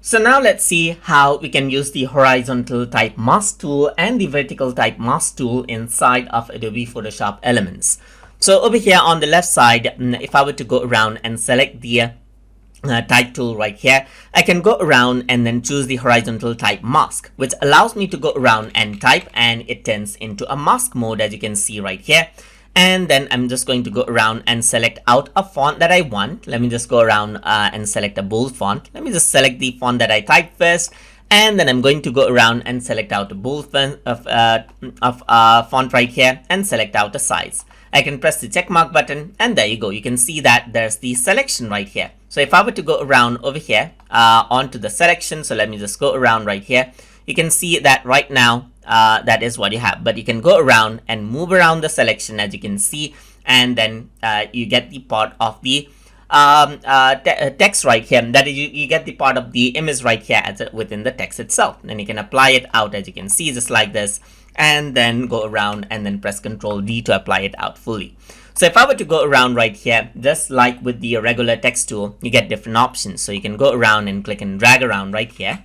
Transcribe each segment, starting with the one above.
So now let's see how we can use the horizontal type mask tool and the vertical type mask tool inside of Adobe Photoshop Elements. So over here on the left side, if I were to go around and select the type tool right here, I can go around and then choose the horizontal type mask, which allows me to go around and type, and it turns into a mask mode, as you can see right here. And then I'm just going to go around and select out a font that I want. Let me just go around and select a bold font. Let me just select the font that I typed first, and then I'm going to go around and select out a bold font right here and select out a size. I can press the check mark button, and there you go. You can see that there's the selection right here. So if I were to go around over here onto the selection, so let me just go around right here, you can see that right now that is what you have. But you can go around and move around the selection, as you can see, and then you get the part of the text right here. That is, you get the part of the image right here within the text itself. Then you can apply it out, as you can see, just like this, and then go around and then press Ctrl D to apply it out fully. So if I were to go around right here, just like with the regular text tool, you get different options. So you can go around and click and drag around right here,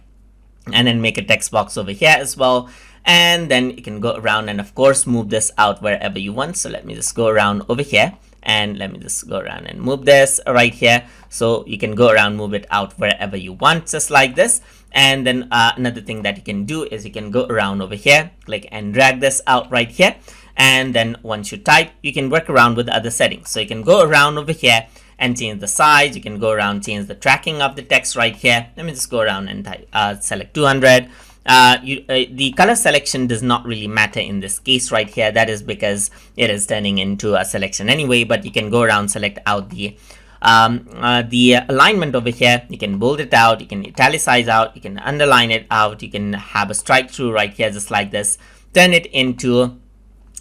and then make a text box over here as well. And then you can go around and of course move this out wherever you want. So let me just go around over here, and let me just go around and move this right here. So you can go around, move it out wherever you want, just like this. And then another thing that you can do is you can go around over here, click and drag this out right here. And then once you type, you can work around with other settings. So you can go around over here and change the size. You can go around, change the tracking of the text right here. Let me just go around and type, select 200. The color selection does not really matter in this case right here. That is because it is turning into a selection anyway. But you can go around, select out the alignment over here. You can bold it out, you can italicize out, you can underline it out, you can have a strike through right here, just like this. Turn it into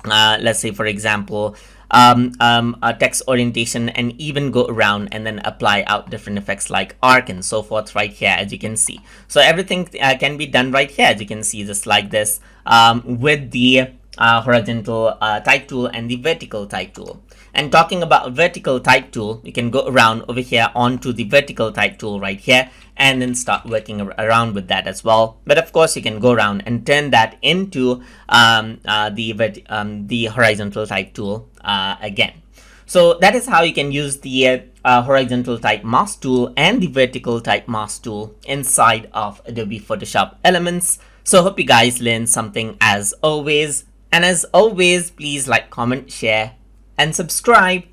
let's say, for example, a text orientation, and even go around and then apply out different effects like arc and so forth right here, as you can see. So everything can be done right here, as you can see, just like this, with the horizontal type tool and the vertical type tool. And talking about vertical type tool, you can go around over here onto the vertical type tool right here, and then start working around with that as well. But of course, you can go around and turn that into the horizontal type tool again. So that is how you can use the horizontal type mask tool and the vertical type mask tool inside of Adobe Photoshop Elements. So hope you guys learned something as always. And as always, please like, comment, share, and subscribe.